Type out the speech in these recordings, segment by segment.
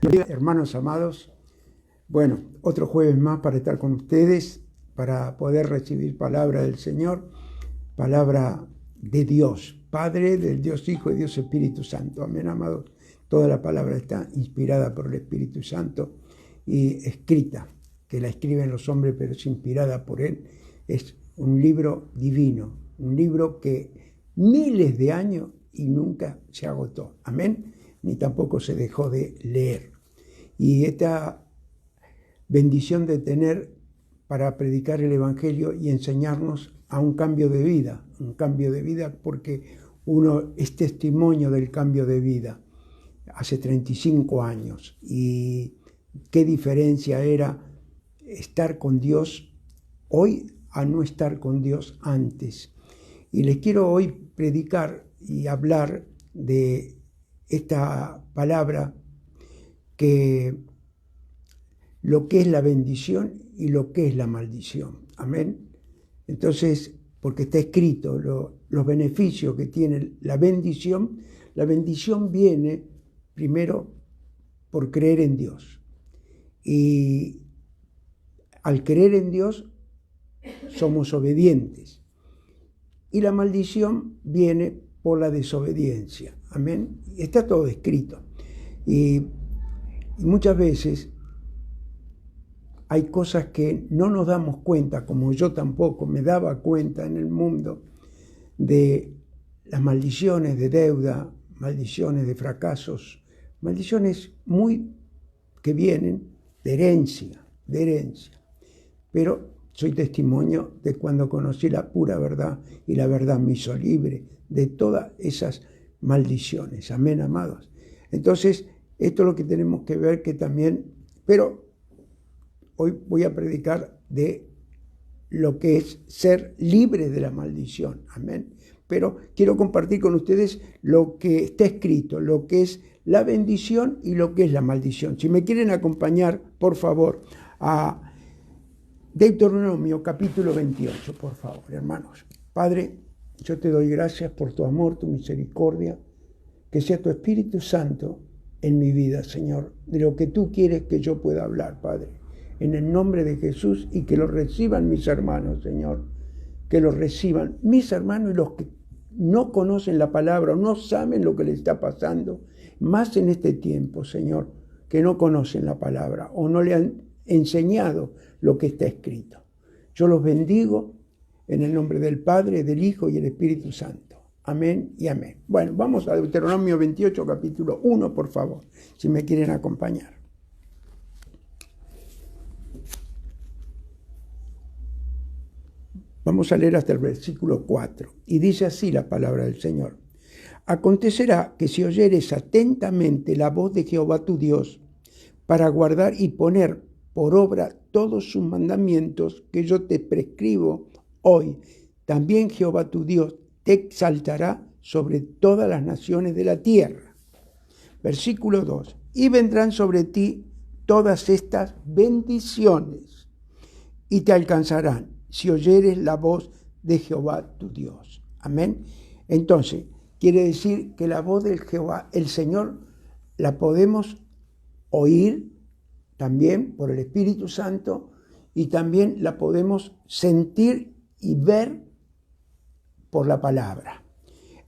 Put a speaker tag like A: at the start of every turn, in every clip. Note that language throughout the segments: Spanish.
A: Hermanos amados, bueno, otro jueves más para estar con ustedes, para poder recibir palabra del Señor, palabra de Dios, Padre, del Dios Hijo y Dios Espíritu Santo. Amén, amados. Toda la palabra está inspirada por el Espíritu Santo y escrita, que la escriben los hombres, pero es inspirada por Él. Es un libro divino, un libro que miles de años y nunca se agotó. Amén. Ni tampoco se dejó de leer. Y esta bendición de tener para predicar el Evangelio y enseñarnos a un cambio de vida porque uno es testimonio del cambio de vida hace 35 años. Y qué diferencia era estar con Dios hoy a no estar con Dios antes. Y les quiero hoy predicar y hablar de esta palabra, que lo que es la bendición y lo que es la maldición. Amén. Entonces, porque está escrito los beneficios que tiene la bendición viene primero por creer en Dios. Y al creer en Dios somos obedientes. Y la maldición viene por la desobediencia. Amén. Está todo escrito. Y muchas veces hay cosas que no nos damos cuenta, como yo tampoco me daba cuenta en el mundo, de las maldiciones de deuda, maldiciones de fracasos, maldiciones que vienen de herencia. Pero soy testimonio de cuando conocí la pura verdad y la verdad me hizo libre de todas esas maldiciones. Amén, amados. Entonces, esto es lo que tenemos que ver, que también, pero hoy voy a predicar de lo que es ser libre de la maldición. Amén. Pero quiero compartir con ustedes lo que está escrito, lo que es la bendición y lo que es la maldición. Si me quieren acompañar, por favor, a Deuteronomio capítulo 28, por favor, hermanos. Padre, yo te doy gracias por tu amor, tu misericordia, que sea tu Espíritu Santo en mi vida, Señor, de lo que tú quieres que yo pueda hablar, Padre, en el nombre de Jesús, y que lo reciban mis hermanos, Señor, que lo reciban mis hermanos y los que no conocen la palabra o no saben lo que les está pasando, más en este tiempo, Señor, que no conocen la palabra o no le han enseñado lo que está escrito. Yo los bendigo en el nombre del Padre, del Hijo y el Espíritu Santo. Amén y amén. Bueno, vamos a Deuteronomio 28, capítulo 1, por favor, si me quieren acompañar. Vamos a leer hasta el versículo 4. Y dice así la palabra del Señor. Acontecerá que si oyeres atentamente la voz de Jehová tu Dios, para guardar y poner por obra todos sus mandamientos que yo te prescribo hoy, también Jehová tu Dios te exaltará sobre todas las naciones de la tierra. Versículo 2. Y vendrán sobre ti todas estas bendiciones y te alcanzarán si oyeres la voz de Jehová tu Dios. Amén. Entonces, quiere decir que la voz del Jehová, el Señor, la podemos oír también por el Espíritu Santo y también la podemos sentir y ver por la palabra.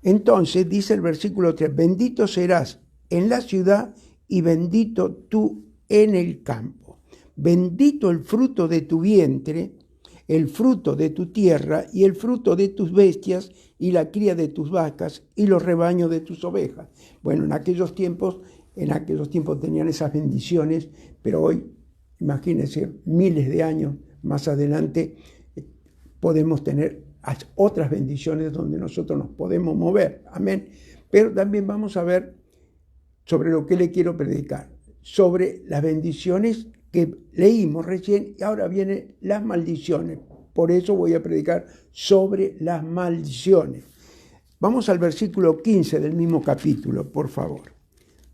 A: Entonces, dice el versículo 3, bendito serás en la ciudad y bendito tú en el campo. Bendito el fruto de tu vientre, el fruto de tu tierra y el fruto de tus bestias y la cría de tus vacas y los rebaños de tus ovejas. Bueno, en aquellos tiempos tenían esas bendiciones, pero hoy, imagínense, miles de años más adelante, podemos tener otras bendiciones donde nosotros nos podemos mover. Amén. Pero también vamos a ver sobre lo que le quiero predicar, sobre las bendiciones que leímos recién, y ahora vienen las maldiciones. Por eso voy a predicar sobre las maldiciones. Vamos al versículo 15 del mismo capítulo, por favor.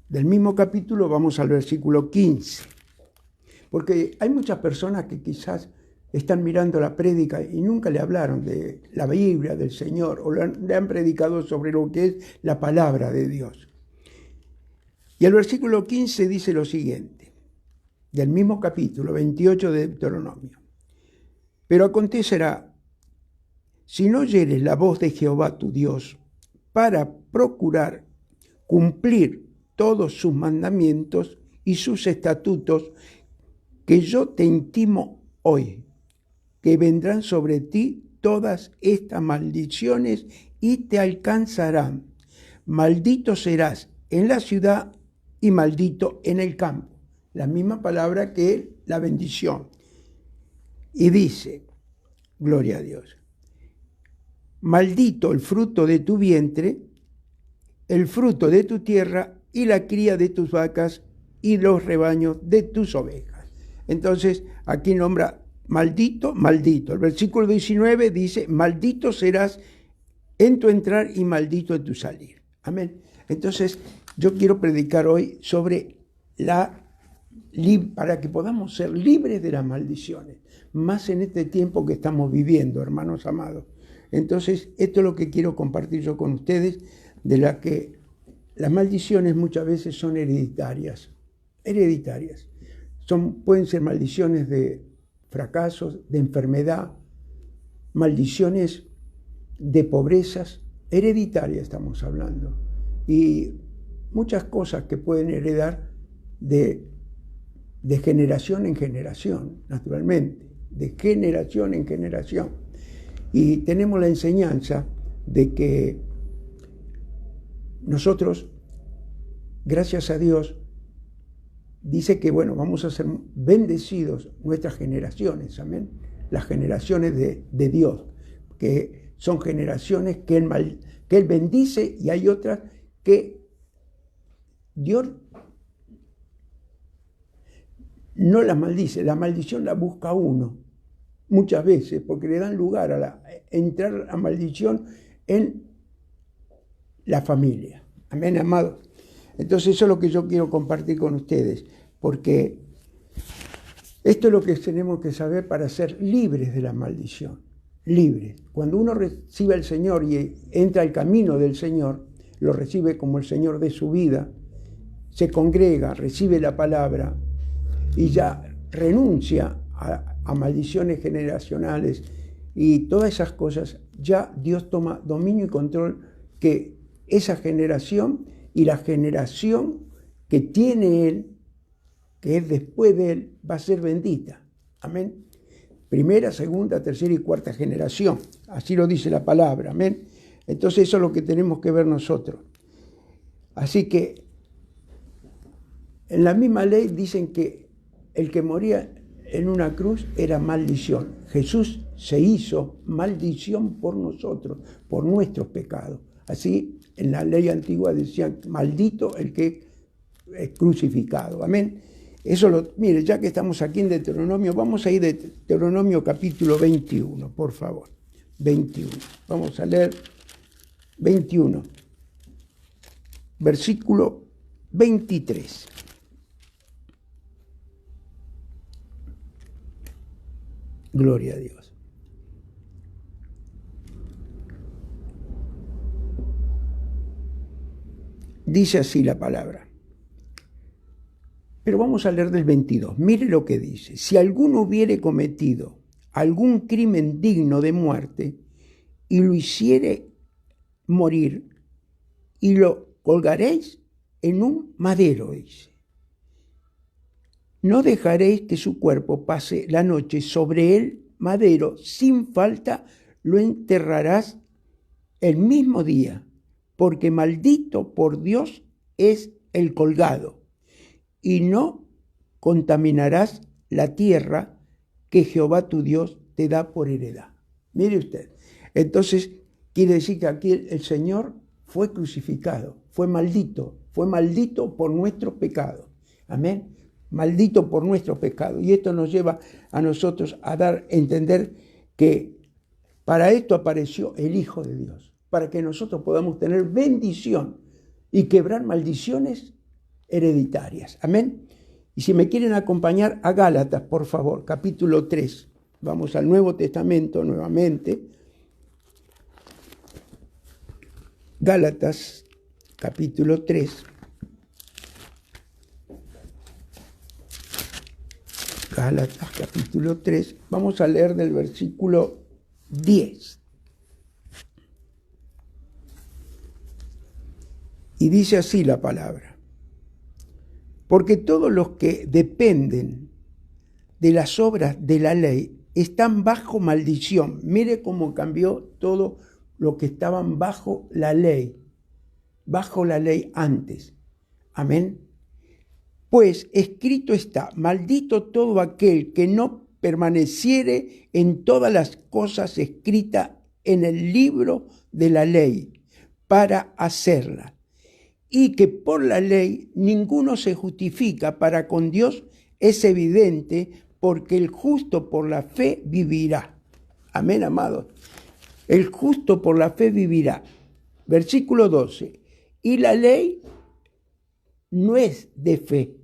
A: Del mismo capítulo vamos al versículo 15. Porque hay muchas personas que quizás están mirando la prédica y nunca le hablaron de la Biblia, del Señor, o le han predicado sobre lo que es la palabra de Dios. Y el versículo 15 dice lo siguiente, del mismo capítulo 28 de Deuteronomio. Pero acontecerá, si no oyeres la voz de Jehová tu Dios, para procurar cumplir todos sus mandamientos y sus estatutos, que yo te intimo hoy, que vendrán sobre ti todas estas maldiciones y te alcanzarán. Maldito serás en la ciudad y maldito en el campo. La misma palabra que la bendición. Y dice, gloria a Dios, maldito el fruto de tu vientre, el fruto de tu tierra y la cría de tus vacas y los rebaños de tus ovejas. Entonces, aquí nombra maldito, maldito. El versículo 19 dice, maldito serás en tu entrar y maldito en tu salir. Amén. Entonces, yo quiero predicar hoy sobre para que podamos ser libres de las maldiciones, más en este tiempo que estamos viviendo, hermanos amados. Entonces, esto es lo que quiero compartir yo con ustedes, de la que las maldiciones muchas veces son hereditarias. Hereditarias. Pueden ser maldiciones de fracasos, de enfermedad, maldiciones de pobrezas, hereditarias estamos hablando. Y muchas cosas que pueden heredar de generación en generación, naturalmente, de generación en generación. Y tenemos la enseñanza de que nosotros, gracias a Dios, dice que, bueno, vamos a ser bendecidos nuestras generaciones, amén. Las generaciones de Dios, que son generaciones que Él bendice, y hay otras que Dios no las maldice. La maldición la busca uno, muchas veces, porque le dan lugar a entrar a maldición en la familia. Amén, amados. Entonces eso es lo que yo quiero compartir con ustedes, porque esto es lo que tenemos que saber para ser libres de la maldición. Libres. Cuando uno recibe al Señor y entra al camino del Señor, lo recibe como el Señor de su vida, se congrega, recibe la palabra y ya renuncia a maldiciones generacionales y todas esas cosas, ya Dios toma dominio y control, que esa generación y la generación que tiene Él, que es después de Él, va a ser bendita. Amén. Primera, segunda, tercera y cuarta generación. Así lo dice la palabra. Amén. Entonces eso es lo que tenemos que ver nosotros. Así que en la misma ley dicen que el que moría en una cruz era maldición. Jesús se hizo maldición por nosotros, por nuestros pecados. Así en la ley antigua decían, maldito el que es crucificado. Amén. Mire, ya que estamos aquí en Deuteronomio, vamos a ir de Deuteronomio capítulo 21, por favor. 21. Vamos a leer 21, versículo 23. Gloria a Dios. Dice así la palabra. Pero vamos a leer del 22. Mire lo que dice. Si alguno hubiere cometido algún crimen digno de muerte y lo hiciere morir, y lo colgaréis en un madero, dice. No dejaréis que su cuerpo pase la noche sobre el madero, sin falta lo enterrarás el mismo día, porque maldito por Dios es el colgado. Y no contaminarás la tierra que Jehová tu Dios te da por heredad. Mire usted. Entonces, quiere decir que aquí el Señor fue crucificado, fue maldito por nuestros pecados. Amén. Maldito por nuestros pecados. Y esto nos lleva a nosotros a entender que para esto apareció el Hijo de Dios, para que nosotros podamos tener bendición y quebrar maldiciones hereditarias. Amén. Y si me quieren acompañar a Gálatas, por favor, capítulo 3. Vamos al Nuevo Testamento nuevamente. Gálatas, capítulo 3. Gálatas capítulo 3, vamos a leer del versículo 10. Y dice así la palabra: porque todos los que dependen de las obras de la ley están bajo maldición. Mire cómo cambió todo lo que estaban bajo la ley antes. Amén. Pues escrito está: maldito todo aquel que no permaneciere en todas las cosas escritas en el libro de la ley para hacerla. Y que por la ley ninguno se justifica para con Dios es evidente, porque el justo por la fe vivirá. Amén, amados. El justo por la fe vivirá. Versículo 12. Y la ley no es de fe,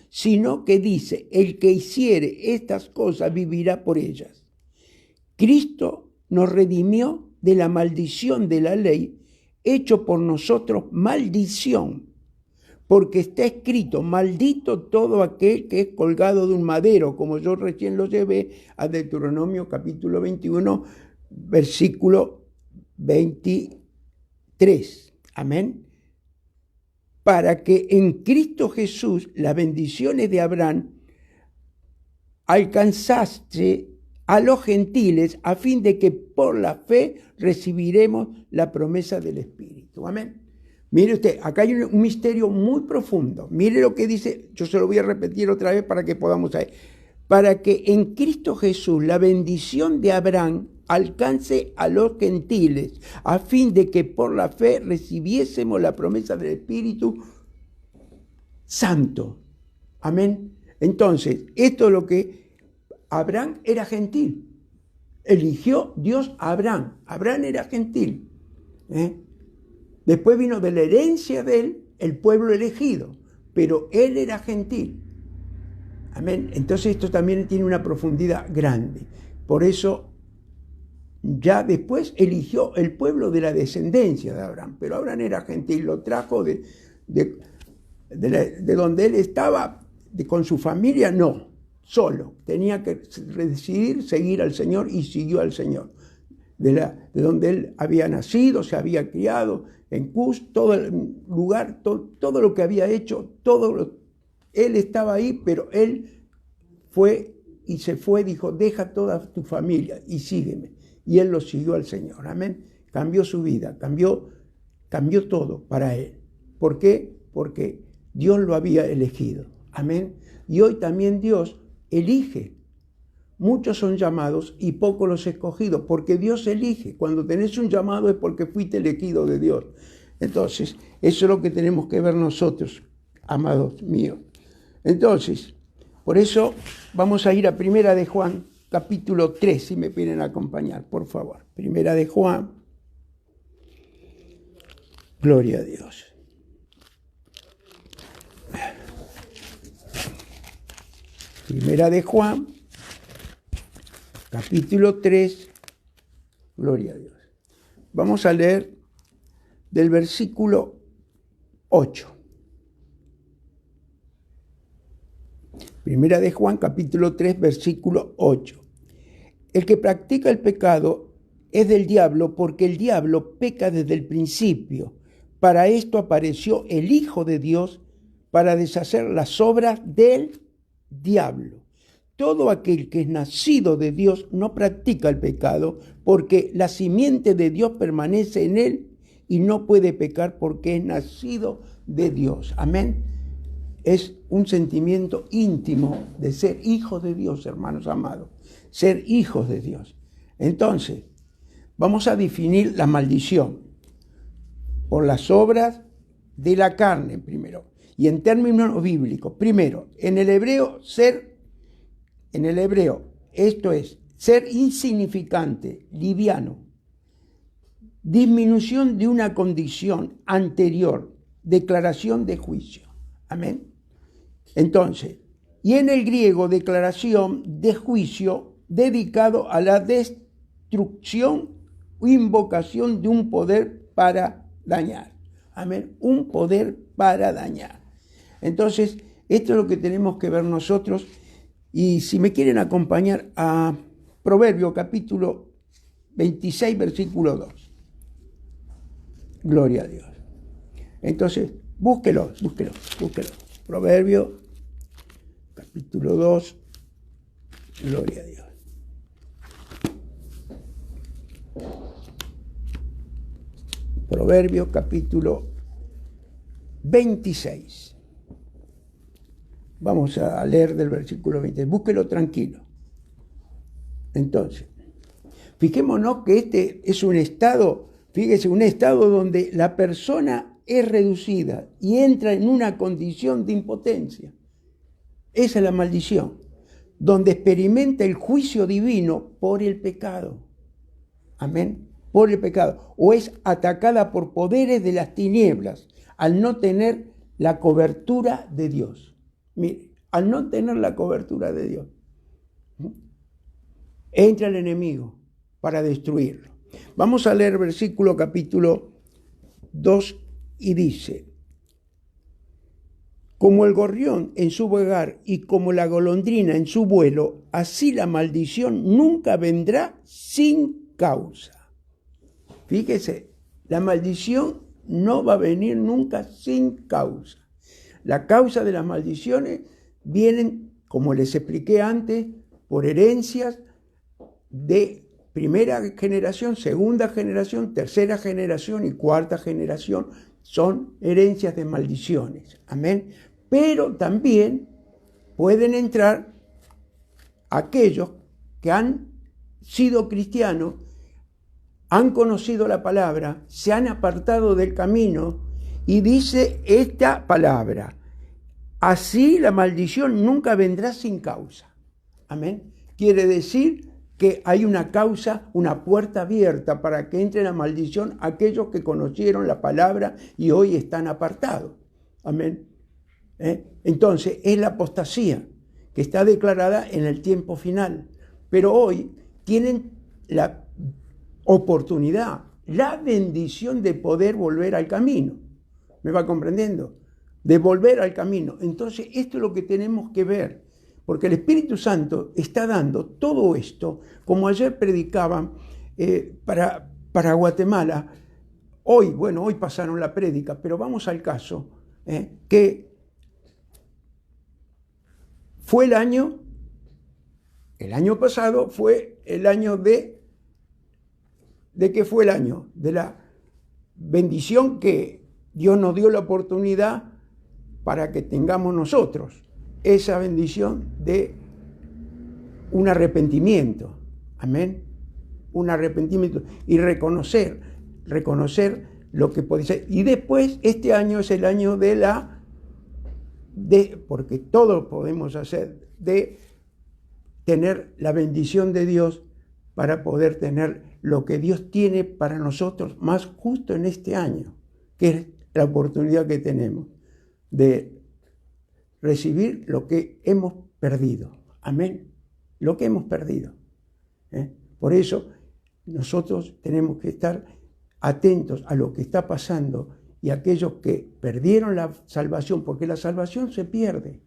A: sino que dice: el que hiciere estas cosas vivirá por ellas. Cristo nos redimió de la maldición de la ley, hecho por nosotros maldición, porque está escrito: maldito todo aquel que es colgado de un madero, como yo recién lo llevé a Deuteronomio capítulo 21, versículo 23. Amén. Para que en Cristo Jesús las bendiciones de Abraham alcanzase a los gentiles, a fin de que por la fe recibiremos la promesa del Espíritu. Amén. Mire usted, acá hay un misterio muy profundo. Mire lo que dice, yo se lo voy a repetir otra vez para que podamos saber. Para que en Cristo Jesús la bendición de Abraham alcance a los gentiles, a fin de que por la fe recibiésemos la promesa del Espíritu Santo. Amén. Entonces, esto es lo que Abraham era gentil. Eligió Dios a Abraham. Abraham era gentil. Después vino de la herencia de él el pueblo elegido, pero él era gentil. Amén. Entonces esto también tiene una profundidad grande. Por eso ya después eligió el pueblo de la descendencia de Abraham, pero Abraham era gentil, lo trajo de donde él estaba, con su familia, no, solo. Tenía que decidir seguir al Señor y siguió al Señor. De donde él había nacido, se había criado, en Cus, todo el lugar, todo lo que había hecho, él estaba ahí, pero él fue y se fue, dijo: deja toda tu familia y sígueme. Y él lo siguió al Señor. Amén. Cambió su vida, cambió todo para él. ¿Por qué? Porque Dios lo había elegido. Amén. Y hoy también Dios elige. Muchos son llamados y pocos los escogidos, porque Dios elige. Cuando tenés un llamado es porque fuiste elegido de Dios. Entonces, eso es lo que tenemos que ver nosotros, amados míos. Entonces, por eso vamos a ir a Primera de Juan, capítulo 3, si me piden acompañar, por favor. Primera de Juan. Gloria a Dios. Primera de Juan, capítulo 3, gloria a Dios. Vamos a leer del versículo 8. Primera de Juan, capítulo 3, versículo 8. El que practica el pecado es del diablo, porque el diablo peca desde el principio. Para esto apareció el Hijo de Dios, para deshacer las obras del diablo. Todo aquel que es nacido de Dios no practica el pecado, porque la simiente de Dios permanece en él y no puede pecar porque es nacido de Dios. Amén. Es un sentimiento íntimo de ser hijos de Dios, hermanos amados. Ser hijos de Dios. Entonces, vamos a definir la maldición por las obras de la carne primero. Y en términos bíblicos, primero, en el hebreo, esto es ser insignificante, liviano, disminución de una condición anterior, declaración de juicio. Amén. Entonces, y en el griego, declaración de juicio dedicado a la destrucción o invocación de un poder para dañar. Amén. Un poder para dañar. Entonces, esto es lo que tenemos que ver nosotros Y si me quieren acompañar a Proverbio capítulo 26, versículo 2. Gloria a Dios. Entonces, búsquelo. Proverbio capítulo 2. Gloria a Dios. Proverbio capítulo 26. Vamos a leer del versículo 20. Búsquelo tranquilo. Entonces, fijémonos que este es un estado, fíjese, un estado donde la persona es reducida y entra en una condición de impotencia. Esa es la maldición, donde experimenta el juicio divino por el pecado. Amén. Por el pecado. O es atacada por poderes de las tinieblas al no tener la cobertura de Dios. Mire, al no tener la cobertura de Dios, entra el enemigo para destruirlo. Vamos a leer versículo capítulo 2 y dice: como el gorrión en su vagar y como la golondrina en su vuelo, así la maldición nunca vendrá sin causa. Fíjese, la maldición no va a venir nunca sin causa. La causa de las maldiciones vienen, como les expliqué antes, por herencias de primera generación, segunda generación, tercera generación y cuarta generación. Son herencias de maldiciones. Amén. Pero también pueden entrar aquellos que han sido cristianos, han conocido la palabra, se han apartado del camino y dice esta palabra: así la maldición nunca vendrá sin causa. Amén. Quiere decir que hay una causa, una puerta abierta para que entre la maldición aquellos que conocieron la palabra y hoy están apartados. Amén. Entonces, es la apostasía que está declarada en el tiempo final. Pero hoy tienen la oportunidad, la bendición de poder volver al camino. ¿Me va comprendiendo? De volver al camino. Entonces, esto es lo que tenemos que ver. Porque el Espíritu Santo está dando todo esto, como ayer predicaban para Guatemala. Hoy pasaron la prédica, pero vamos al caso, que fue el año pasado fue el año ¿de qué fue el año? De la bendición que Dios nos dio la oportunidad para que tengamos nosotros. Esa bendición de un arrepentimiento. Amén. Un arrepentimiento. Y reconocer lo que puede ser. Y después, este año es el año porque todo podemos hacer, de tener la bendición de Dios para poder tener lo que Dios tiene para nosotros más justo en este año, que es la oportunidad que tenemos de recibir lo que hemos perdido. Amén. Lo que hemos perdido. Por eso nosotros tenemos que estar atentos a lo que está pasando y a aquellos que perdieron la salvación, porque la salvación se pierde.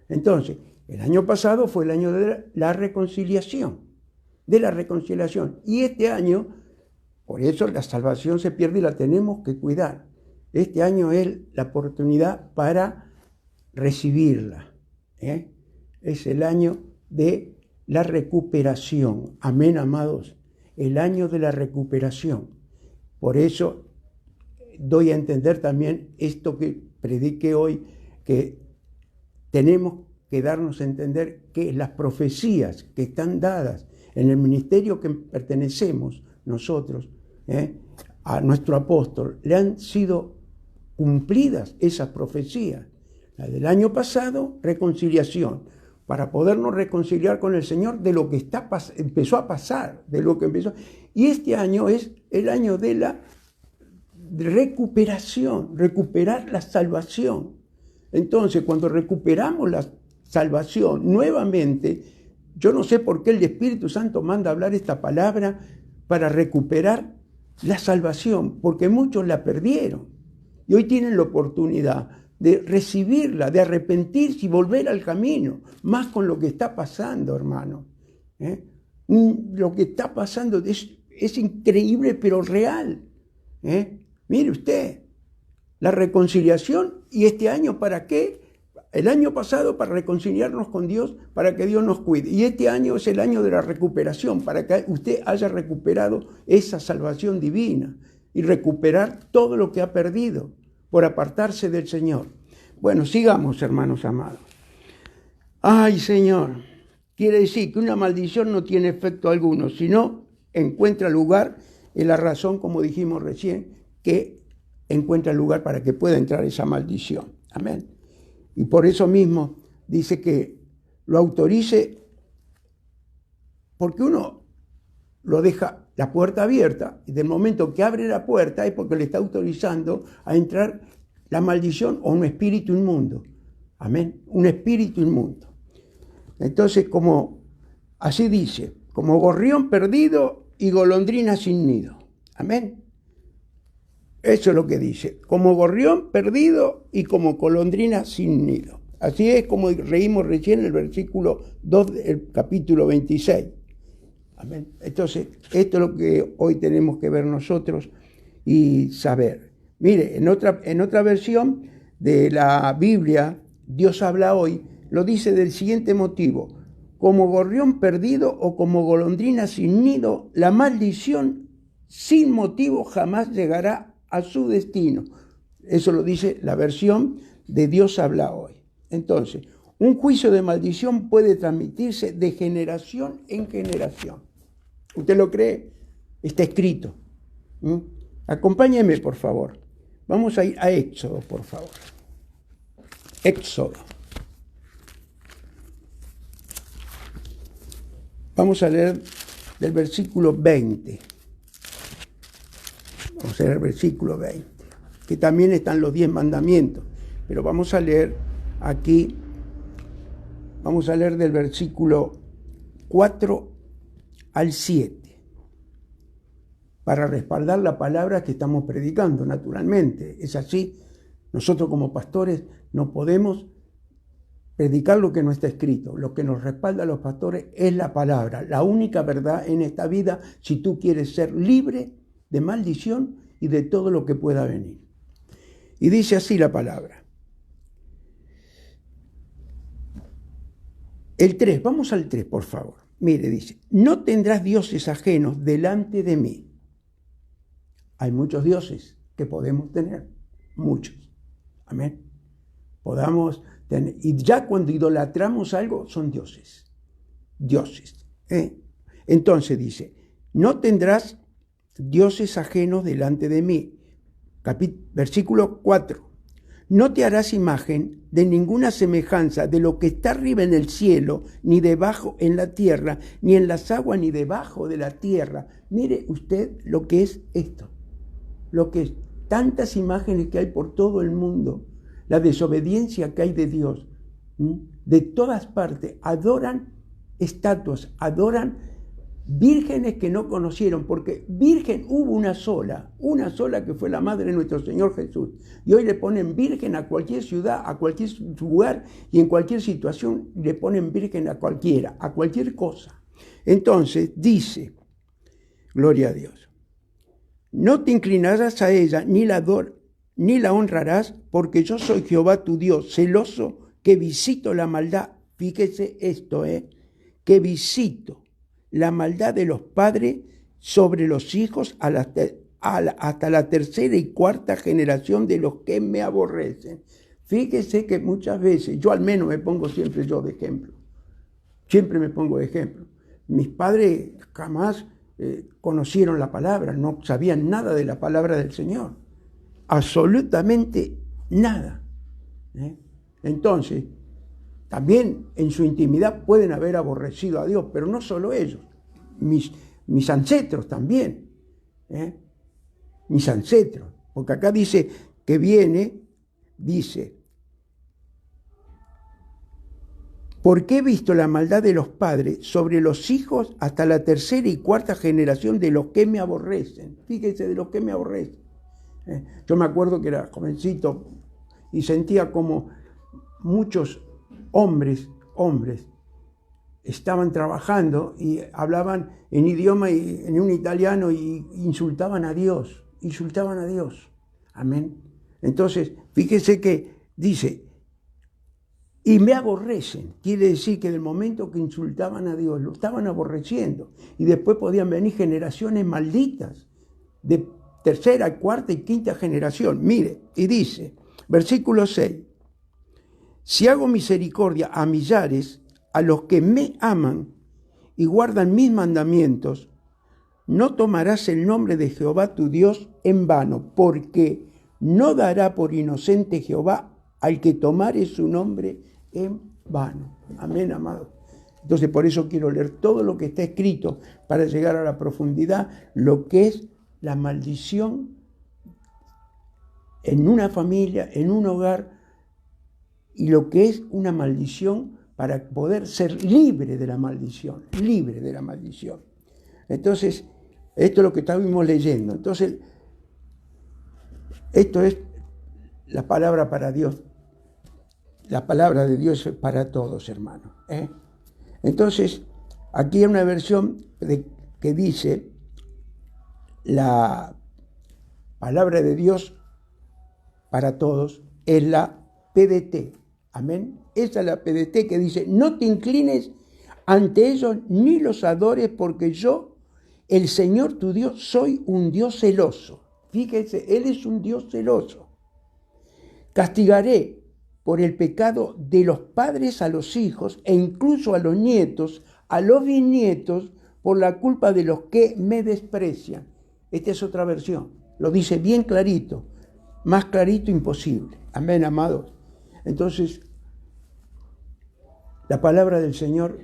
A: Entonces, el año pasado fue el año de la reconciliación. Y este año, por eso la salvación se pierde y la tenemos que cuidar. Este año es la oportunidad para recibirla. Es el año de la recuperación. Amén, amados. El año de la recuperación. Por eso doy a entender también esto que prediqué hoy, que tenemos que darnos a entender que las profecías que están dadas en el ministerio que pertenecemos nosotros, a nuestro apóstol, le han sido cumplidas esas profecías. La del año pasado, reconciliación, para podernos reconciliar con el Señor de lo que empezó a pasar, Y este año es el año de la recuperación, recuperar la salvación. Entonces, cuando recuperamos la salvación nuevamente, yo no sé por qué el Espíritu Santo manda hablar esta palabra para recuperar la salvación, porque muchos la perdieron y hoy tienen la oportunidad de recibirla, de arrepentirse y volver al camino, más con lo que está pasando, hermano. Lo que está pasando es increíble, pero real. Mire usted, la reconciliación, y este año, ¿para qué? El año pasado para reconciliarnos con Dios, para que Dios nos cuide. Y este año es el año de la recuperación, para que usted haya recuperado esa salvación divina y recuperar todo lo que ha perdido por apartarse del Señor. Bueno, sigamos, hermanos amados. Ay, Señor, quiere decir que una maldición no tiene efecto alguno, sino encuentra lugar en la razón, como dijimos recién, que encuentra lugar para que pueda entrar esa maldición. Amén. Y por eso mismo dice que lo autorice, porque uno lo deja la puerta abierta, y del momento que abre la puerta es porque le está autorizando a entrar la maldición o un espíritu inmundo. Amén. Un espíritu inmundo. Entonces, así dice, como gorrión perdido y golondrina sin nido. Amén. Eso es lo que dice, como gorrión perdido y como golondrina sin nido. Así es como leímos recién el versículo 2 del capítulo 26. Amén. Entonces, esto es lo que hoy tenemos que ver nosotros y saber. Mire, en otra versión de la Biblia, Dios habla hoy, lo dice del siguiente motivo: como gorrión perdido o como golondrina sin nido, la maldición sin motivo jamás llegará a su destino. Eso lo dice la versión de Dios habla hoy. Entonces, un juicio de maldición puede transmitirse de generación en generación. ¿Usted lo cree? Está escrito. Acompáñeme, por favor. Vamos a ir a Éxodo, por favor. Éxodo. Vamos a leer del versículo 20. Vamos a leer el versículo 20, que también están los 10 mandamientos. Pero vamos a leer aquí, vamos a leer del versículo 4 al 7, para respaldar la palabra que estamos predicando, naturalmente. Es así, nosotros como pastores no podemos predicar lo que no está escrito. Lo que nos respalda a los pastores es la palabra, la única verdad en esta vida, si tú quieres ser libre de maldición y de todo lo que pueda venir. Y dice así la palabra. El 3, vamos al 3, por favor. Mire, dice, no tendrás dioses ajenos delante de mí. Hay muchos dioses que podemos tener, muchos. Amén. Podamos tener, y ya cuando idolatramos algo, son dioses. Dioses. Entonces dice, no tendrás dioses ajenos delante de mí. Versículo 4. No te harás imagen de ninguna semejanza de lo que está arriba en el cielo, ni debajo en la tierra, ni en las aguas, ni debajo de la tierra. Mire usted lo que es esto. Lo que es tantas imágenes que hay por todo el mundo. La desobediencia que hay de Dios. De todas partes. Adoran estatuas, adoran vírgenes que no conocieron, porque virgen hubo una sola que fue la madre de nuestro Señor Jesús. Y hoy le ponen virgen a cualquier ciudad, a cualquier lugar y en cualquier situación le ponen virgen a cualquiera, a cualquier cosa. Entonces dice, gloria a Dios, no te inclinarás a ella ni la honrarás, porque yo soy Jehová tu Dios, celoso que visito la maldad. Fíjese esto, que visito la maldad de los padres sobre los hijos hasta la tercera y cuarta generación de los que me aborrecen. Fíjese que muchas veces, yo al menos me pongo siempre yo de ejemplo. Siempre me pongo de ejemplo. Mis padres jamás conocieron la palabra, no sabían nada de la palabra del Señor. Absolutamente nada. Entonces, también en su intimidad pueden haber aborrecido a Dios, pero no solo ellos, mis ancestros también, mis ancestros, porque acá dice que dice, porque he visto la maldad de los padres sobre los hijos hasta la tercera y cuarta generación de los que me aborrecen. Fíjense, de los que me aborrecen. Yo me acuerdo que era jovencito y sentía como muchos hombres, estaban trabajando y hablaban en idioma, en un italiano, y insultaban a Dios. Amén. Entonces, fíjese que dice, y me aborrecen. Quiere decir que en el momento que insultaban a Dios, lo estaban aborreciendo. Y después podían venir generaciones malditas, de tercera, cuarta y quinta generación. Mire, y dice, versículo 6, si hago misericordia a millares, a los que me aman y guardan mis mandamientos, no tomarás el nombre de Jehová tu Dios en vano, porque no dará por inocente Jehová al que tomare su nombre en vano. Amén, amados. Entonces, por eso quiero leer todo lo que está escrito para llegar a la profundidad, lo que es la maldición en una familia, en un hogar, y lo que es una maldición para poder ser libre de la maldición, Entonces, esto es lo que estábamos leyendo. Entonces, esto es la palabra para Dios. La palabra de Dios es para todos, hermanos. Entonces, aquí hay una versión que dice, la palabra de Dios para todos es la PDT. Amén. Esa es la PDT que dice, no te inclines ante ellos ni los adores, porque yo, el Señor tu Dios, soy un Dios celoso. Fíjese, Él es un Dios celoso. Castigaré por el pecado de los padres a los hijos e incluso a los nietos, a los bisnietos, por la culpa de los que me desprecian. Esta es otra versión. Lo dice bien clarito, más clarito imposible. Amén, amados. Entonces, la palabra del Señor,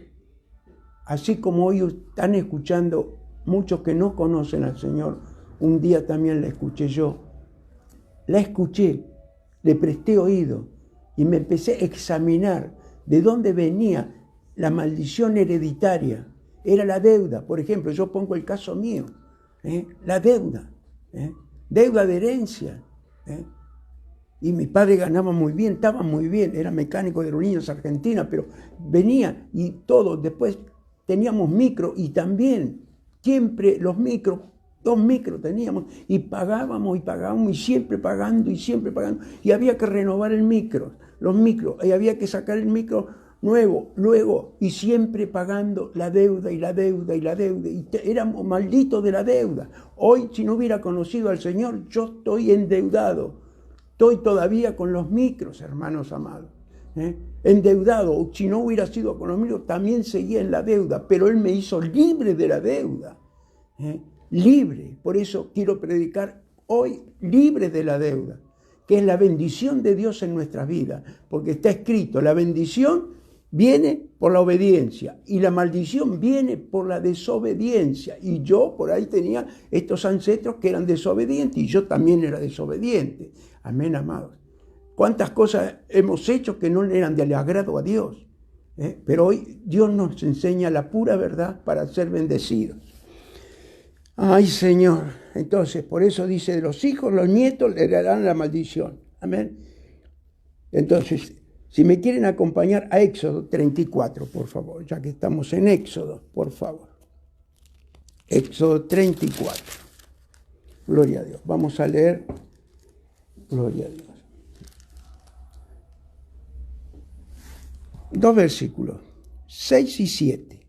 A: así como hoy están escuchando muchos que no conocen al Señor, un día también la escuché yo. La escuché, le presté oído y me empecé a examinar de dónde venía la maldición hereditaria. Era la deuda. Por ejemplo, yo pongo el caso mío, la deuda, deuda de herencia. Y mi padre ganaba muy bien, estaba muy bien, era mecánico de aerolíneas argentinas, pero venía y todo. Después teníamos micro y también siempre los micros, 2 micros teníamos y pagábamos y siempre pagando. Y había que renovar los micros, y había que sacar el micro nuevo, luego, y siempre pagando la deuda. Y éramos malditos de la deuda. Hoy, si no hubiera conocido al Señor, yo estoy endeudado. Estoy todavía con los micros, hermanos amados. Endeudado. Si no hubiera sido con los micros, también seguía en la deuda. Pero Él me hizo libre de la deuda. Libre. Por eso quiero predicar hoy libre de la deuda, que es la bendición de Dios en nuestras vidas. Porque está escrito, la bendición viene por la obediencia y la maldición viene por la desobediencia. Y yo por ahí tenía estos ancestros que eran desobedientes y yo también era desobediente. Amén, amados. ¿Cuántas cosas hemos hecho que no eran del agrado a Dios? Pero hoy Dios nos enseña la pura verdad para ser bendecidos. Ay, Señor. Entonces, por eso dice, de los hijos, los nietos le darán la maldición. Amén. Entonces, si me quieren acompañar a Éxodo 34, por favor, ya que estamos en Éxodo, por favor. Éxodo 34. Gloria a Dios. Vamos a leer. Gloria a Dios. 2 versículos, 6 y 7.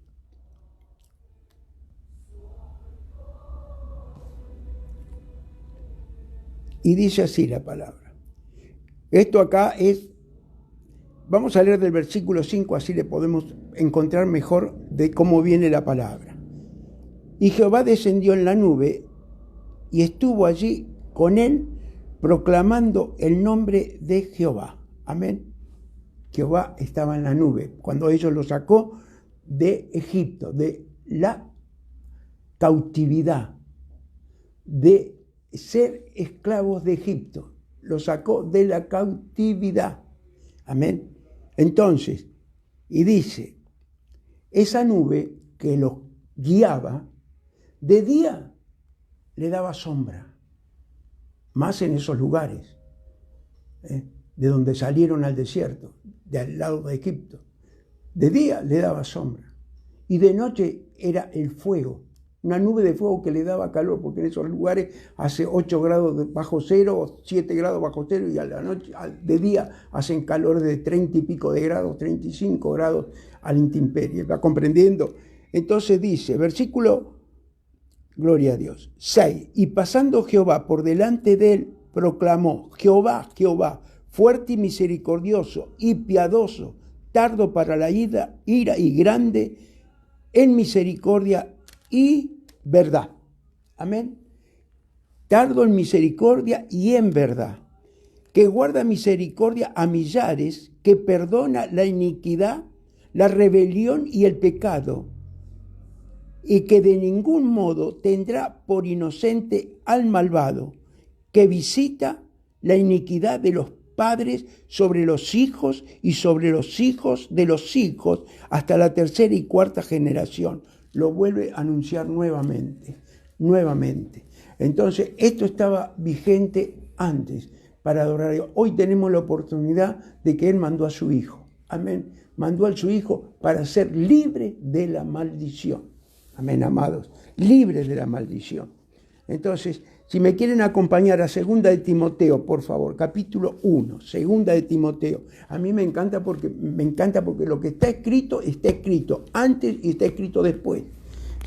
A: Y dice así la palabra. Esto acá es, vamos a leer del versículo 5, así le podemos encontrar mejor de cómo viene la palabra. Y Jehová descendió en la nube y estuvo allí con él, proclamando el nombre de Jehová. Amén. Jehová estaba en la nube cuando ellos lo sacó de Egipto, de la cautividad, de ser esclavos de Egipto. Lo sacó de la cautividad. Amén. Entonces, y dice, esa nube que los guiaba, de día le daba sombra, más en esos lugares. de donde salieron al desierto, de al lado de Egipto. De día le daba sombra y de noche era el fuego, una nube de fuego que le daba calor, porque en esos lugares hace 8 grados bajo cero o 7 grados bajo cero, y a la noche, de día hacen calor de 30 y pico de grados, 35 grados al intemperie. ¿Va comprendiendo? Entonces dice, versículo, gloria a Dios, 6, y pasando Jehová por delante de él, proclamó, Jehová, Jehová, fuerte y misericordioso y piadoso, tardo para la ira y grande en misericordia y verdad. Amén. Tardo en misericordia y en verdad, que guarda misericordia a millares, que perdona la iniquidad, la rebelión y el pecado, y que de ningún modo tendrá por inocente al malvado, que visita la iniquidad de los padres sobre los hijos y sobre los hijos de los hijos hasta la 3ª y 4ª generación. Lo vuelve a anunciar nuevamente. Entonces, esto estaba vigente antes para adorar a Dios. Hoy tenemos la oportunidad de que Él mandó a su Hijo. Amén. Mandó a su Hijo para ser libre de la maldición. Amén, amados. Libre de la maldición. Entonces, si me quieren acompañar a 2 de Timoteo, por favor, capítulo 1, 2 de Timoteo. A mí me encanta porque lo que está escrito antes y está escrito después.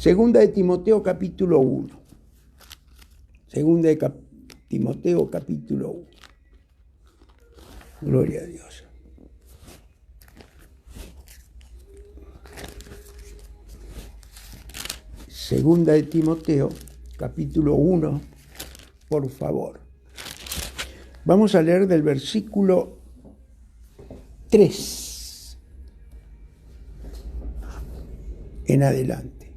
A: 2 de Timoteo, capítulo 1. 2 de Timoteo, capítulo 1. Gloria a Dios. Segunda de Timoteo, capítulo 1, por favor. Vamos a leer del versículo 3 en adelante.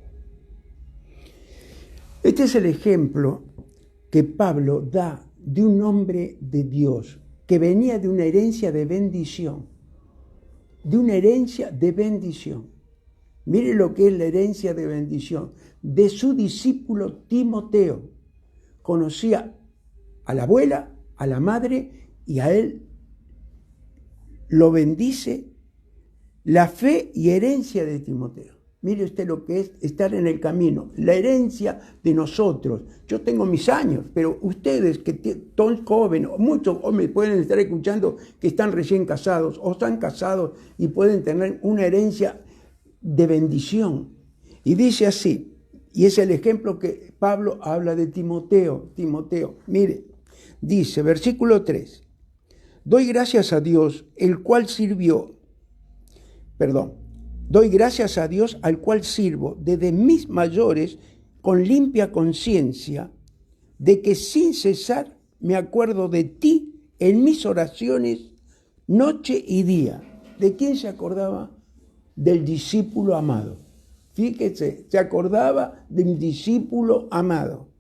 A: Este es el ejemplo que Pablo da de un hombre de Dios que venía de una herencia de bendición. De una herencia de bendición. Mire lo que es la herencia de bendición. De su discípulo Timoteo. Conocía a la abuela, a la madre, y a él lo bendice la fe y herencia de Timoteo. Mire usted lo que es estar en el camino, la herencia de nosotros. Yo tengo mis años, pero ustedes que son jóvenes, muchos me pueden estar escuchando que están recién casados o están casados y pueden tener una herencia de bendición. Y dice así, y es el ejemplo que Pablo habla de Timoteo. Mire, dice, versículo 3, doy gracias a Dios, doy gracias a Dios al cual sirvo desde mis mayores con limpia conciencia, de que sin cesar me acuerdo de ti en mis oraciones noche y día. ¿De quién se acordaba? Del discípulo amado. Fíjese, se acordaba de un discípulo amado.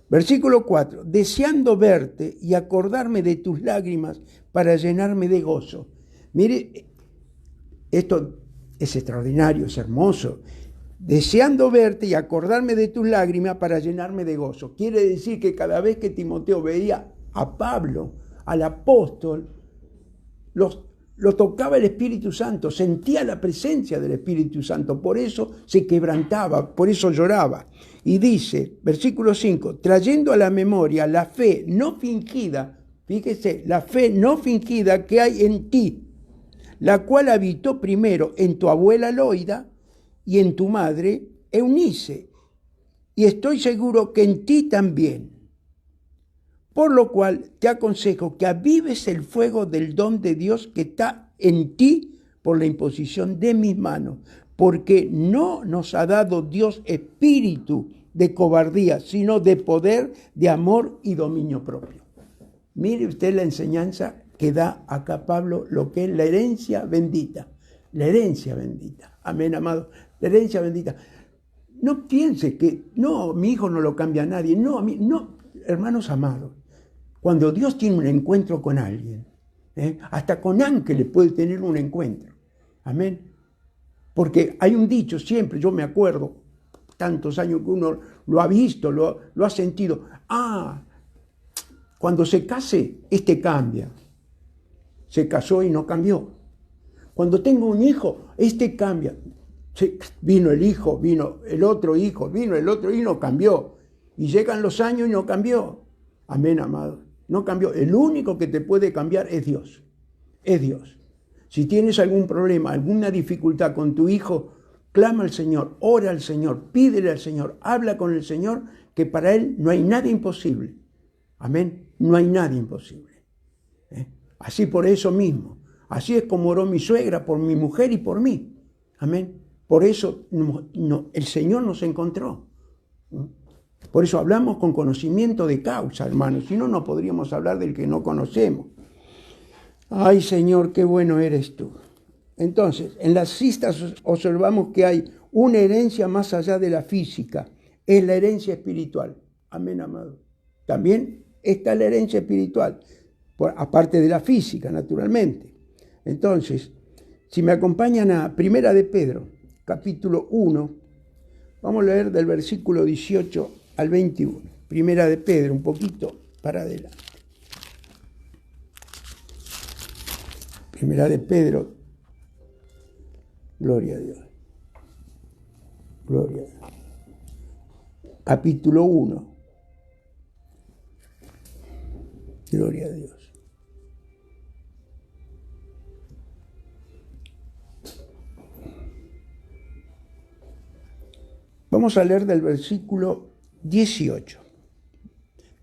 A: Versículo 4, deseando verte y acordarme de tus lágrimas para llenarme de gozo. Mire, esto es extraordinario, es hermoso. Deseando verte y acordarme de tus lágrimas para llenarme de gozo. Quiere decir que cada vez que Timoteo veía a Pablo, al apóstol, lo tocaba el Espíritu Santo, sentía la presencia del Espíritu Santo, por eso se quebrantaba, por eso lloraba. Y dice, versículo 5, trayendo a la memoria la fe no fingida, fíjese, la fe no fingida que hay en ti, la cual habitó primero en tu abuela Loida y en tu madre Eunice, y estoy seguro que en ti también. Por lo cual te aconsejo que avives el fuego del don de Dios que está en ti por la imposición de mis manos, porque no nos ha dado Dios espíritu de cobardía, sino de poder, de amor y dominio propio. Mire usted la enseñanza que da acá Pablo, lo que es la herencia bendita. La herencia bendita. Amén, amado. La herencia bendita. No piense que, no, mi hijo no lo cambia a nadie. No, hermanos amados. Cuando Dios tiene un encuentro con alguien, hasta con ángeles puede tener un encuentro. Amén. Porque hay un dicho siempre, yo me acuerdo, tantos años que uno lo ha visto, lo ha sentido. Cuando se case, cambia. se casó y no cambió. Cuando tengo un hijo, este cambia. Vino el hijo, vino el otro hijo, vino el otro y no cambió. Y llegan los años y no cambió. Amén, amado. No cambió. El único que te puede cambiar es Dios. Es Dios. Si tienes algún problema, alguna dificultad con tu hijo, clama al Señor, ora al Señor, pídele al Señor, habla con el Señor, que para Él no hay nada imposible. Amén. No hay nada imposible. Así por eso mismo. Así es como oró mi suegra por mi mujer y por mí. Amén. Por eso el Señor nos encontró. Por eso hablamos con conocimiento de causa, hermanos. Si no, no podríamos hablar del que no conocemos. Ay, Señor, qué bueno eres tú. Entonces, en las cistas observamos que hay una herencia más allá de la física. Es la herencia espiritual. Amén, amado. También está la herencia espiritual, aparte de la física, naturalmente. Entonces, si me acompañan a Primera de Pedro, capítulo 1, vamos a leer del versículo 18 al 21. Primera de Pedro, un poquito para adelante. Primera de Pedro, gloria a Dios. Gloria a Dios. Capítulo 1. Gloria a Dios. Vamos a leer del versículo 18.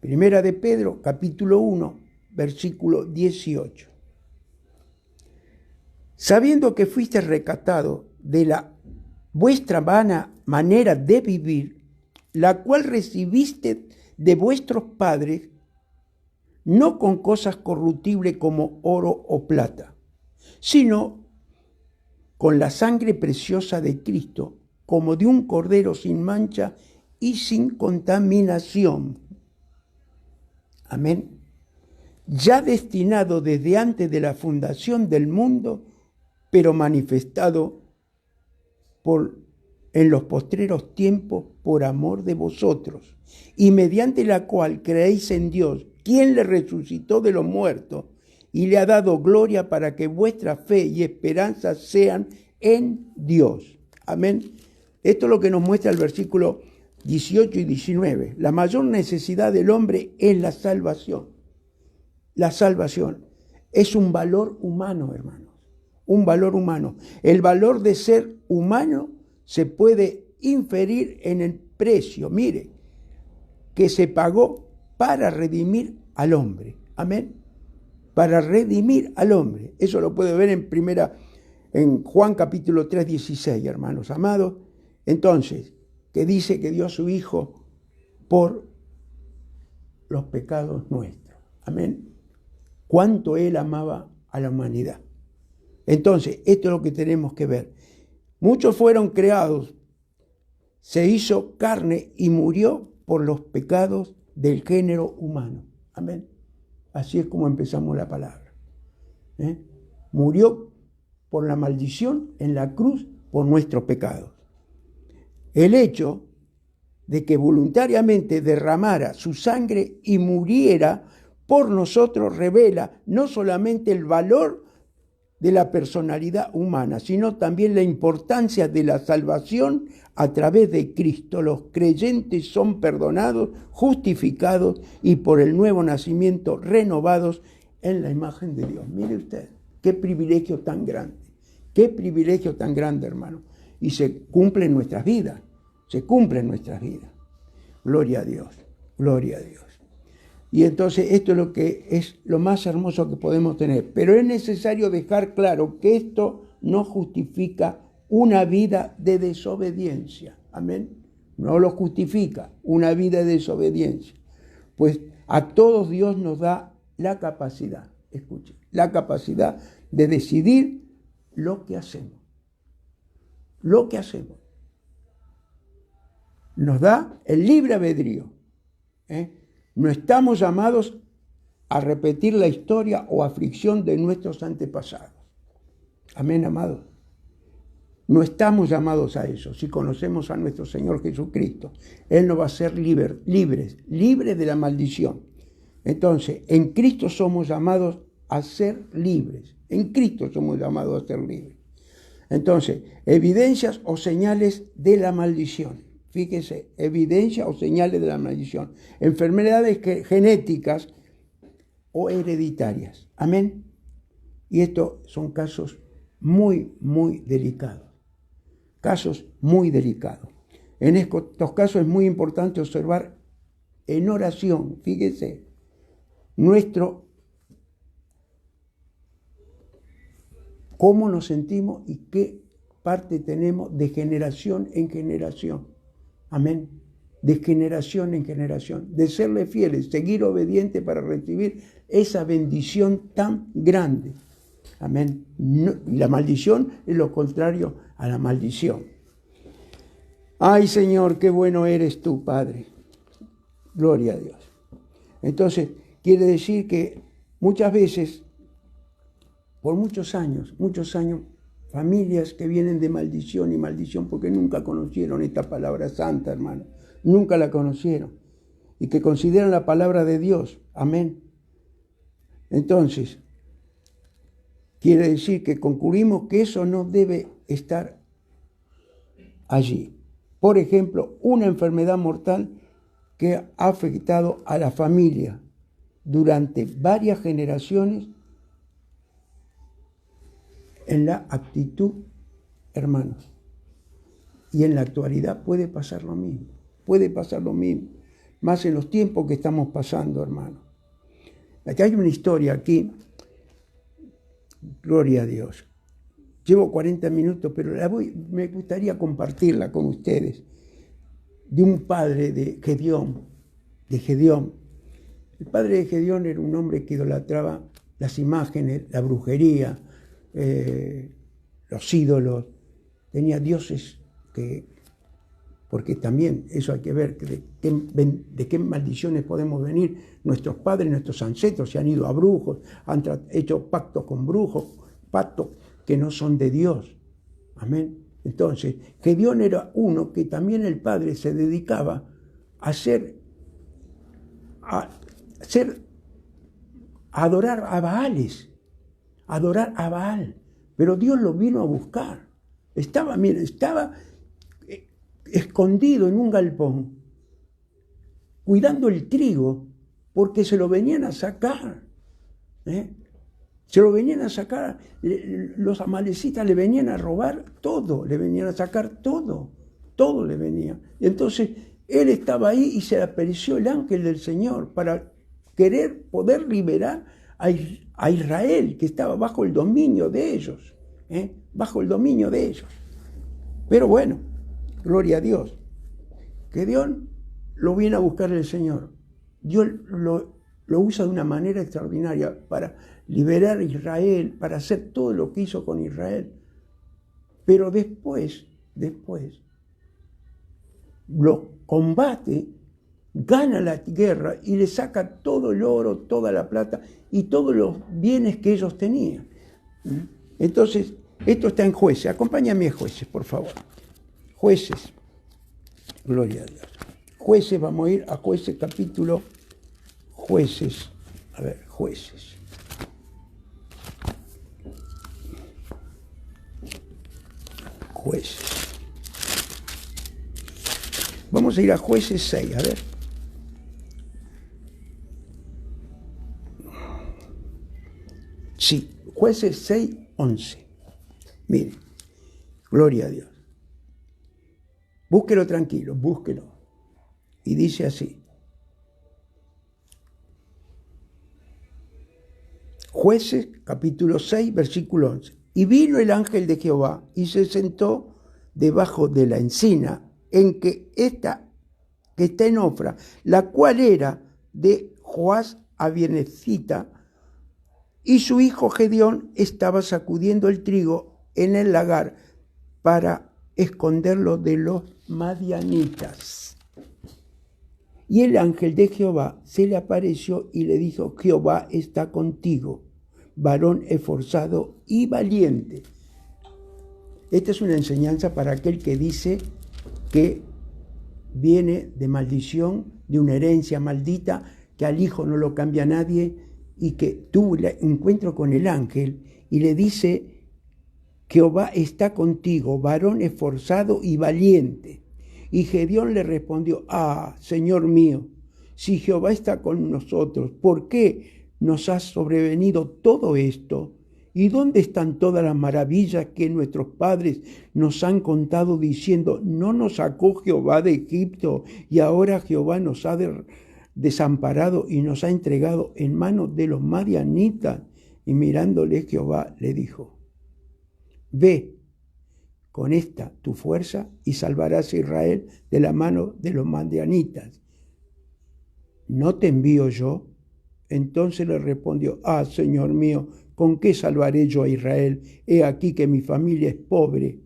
A: Primera de Pedro, capítulo 1, versículo 18. Sabiendo que fuiste rescatado de la vuestra vana manera de vivir, la cual recibiste de vuestros padres, no con cosas corruptibles como oro o plata, sino con la sangre preciosa de Cristo, como de un cordero sin mancha y sin contaminación. Amén. Ya destinado desde antes de la fundación del mundo, pero manifestado en los postreros tiempos por amor de vosotros, y mediante la cual creéis en Dios, quien le resucitó de los muertos y le ha dado gloria para que vuestra fe y esperanza sean en Dios. Amén. Esto es lo que nos muestra el versículo 18 y 19. La mayor necesidad del hombre es la salvación. La salvación es un valor humano, hermanos. Un valor humano. El valor de ser humano se puede inferir en el precio, mire, que se pagó para redimir al hombre. Amén. Para redimir al hombre. Eso lo puede ver en Juan capítulo 3, 16, hermanos amados. Entonces, que dice que dio a su Hijo por los pecados nuestros. Amén. Cuánto Él amaba a la humanidad. Entonces, esto es lo que tenemos que ver. Muchos fueron creados, se hizo carne y murió por los pecados del género humano. Amén. Así es como empezamos la palabra. Murió por la maldición en la cruz por nuestros pecados. El hecho de que voluntariamente derramara su sangre y muriera por nosotros revela no solamente el valor de la personalidad humana, sino también la importancia de la salvación a través de Cristo. Los creyentes son perdonados, justificados y por el nuevo nacimiento renovados en la imagen de Dios. Mire usted, qué privilegio tan grande, hermano. Y se cumple en nuestras vidas, Gloria a Dios, gloria a Dios. Y entonces esto es lo que es lo más hermoso que podemos tener. Pero es necesario dejar claro que esto no justifica una vida de desobediencia. Amén. No lo justifica una vida de desobediencia. Pues a todos Dios nos da la capacidad, escuchen, la capacidad de decidir lo que hacemos. Lo que hacemos. Nos da el libre albedrío. No estamos llamados a repetir la historia o aflicción de nuestros antepasados. Amén, amados. No estamos llamados a eso. Si conocemos a nuestro Señor Jesucristo, Él nos va a hacer libres de la maldición. Entonces, en Cristo somos llamados a ser libres. En Cristo somos llamados a ser libres. Entonces, evidencias o señales de la maldición. Fíjese, evidencias o señales de la maldición. Enfermedades genéticas o hereditarias. Amén. Y estos son casos muy, muy delicados. Casos muy delicados. En estos casos es muy importante observar en oración, fíjese, cómo nos sentimos y qué parte tenemos de generación en generación. Amén. De generación en generación. De serle fieles, seguir obediente para recibir esa bendición tan grande. Amén. No, y la maldición es lo contrario a la maldición. Ay, Señor, qué bueno eres tú, Padre. Gloria a Dios. Entonces, quiere decir que muchas veces, por muchos años, familias que vienen de maldición y maldición porque nunca conocieron esta palabra santa, hermano. Nunca la conocieron. Y que consideran la palabra de Dios. Amén. Entonces, quiere decir que concluimos que eso no debe estar allí. Por ejemplo, una enfermedad mortal que ha afectado a la familia durante varias generaciones en la actitud, hermanos. Y en la actualidad puede pasar lo mismo. Puede pasar lo mismo. Más en los tiempos que estamos pasando, hermanos. Aquí hay una historia aquí. Gloria a Dios. Llevo 40 minutos, pero me gustaría compartirla con ustedes. De un padre de Gedeón. El padre de Gedeón era un hombre que idolatraba las imágenes, la brujería, los ídolos. Tenía dioses porque también eso hay que ver, de qué maldiciones podemos venir. Nuestros padres, nuestros ancestros se han ido a brujos, han hecho pactos con brujos, pactos que no son de Dios. Amén. Entonces, Gedeón era uno que también el padre se dedicaba a adorar a Baales, adorar a Baal. Pero Dios lo vino a buscar. Estaba escondido en un galpón, cuidando el trigo, porque se lo venían a sacar. Se lo venían a sacar, los amalecitas le venían a robar todo, le venían a sacar todo le venía. Y entonces él estaba ahí y se le apareció el ángel del Señor para poder liberar a Israel, que estaba bajo el dominio de ellos, bajo el dominio de ellos. Pero bueno, gloria a Dios. Gedeón lo viene a buscar el Señor. Dios lo usa de una manera extraordinaria para liberar a Israel, para hacer todo lo que hizo con Israel. Pero después lo combate, gana la guerra y le saca todo el oro, toda la plata y todos los bienes que ellos tenían. Entonces, esto está en Jueces. Acompáñame a Jueces, por favor. Jueces. Gloria a Dios. Jueces, vamos a ir a Jueces capítulo. Jueces. A ver, Jueces. Jueces. Vamos a ir a Jueces 6, a ver. Sí, Jueces 6, 11. Miren, gloria a Dios. Búsquelo tranquilo, búsquelo. Y dice así. Jueces, capítulo 6, versículo 11. Y vino el ángel de Jehová y se sentó debajo de la encina que está en Ofra, la cual era de Joás Abiezrita, y su hijo Gedeón estaba sacudiendo el trigo en el lagar para esconderlo de los madianitas. Y el ángel de Jehová se le apareció y le dijo: Jehová está contigo, varón esforzado y valiente. Esta es una enseñanza para aquel que dice que viene de maldición, de una herencia maldita, que al hijo no lo cambia nadie y que tuvo el encuentro con el ángel y le dice: Jehová está contigo, varón esforzado y valiente. Y Gedeón le respondió: Señor mío, si Jehová está con nosotros, ¿por qué nos ha sobrevenido todo esto? ¿Y dónde están todas las maravillas que nuestros padres nos han contado diciendo: no nos sacó Jehová de Egipto, y ahora Jehová nos ha desamparado y nos ha entregado en manos de los madianitas? Y mirándole Jehová le dijo: ve con esta tu fuerza y salvarás a Israel de la mano de los madianitas. ¿No te envío yo? Entonces le respondió: Señor mío, ¿con qué salvaré yo a Israel? He aquí que mi familia es pobre.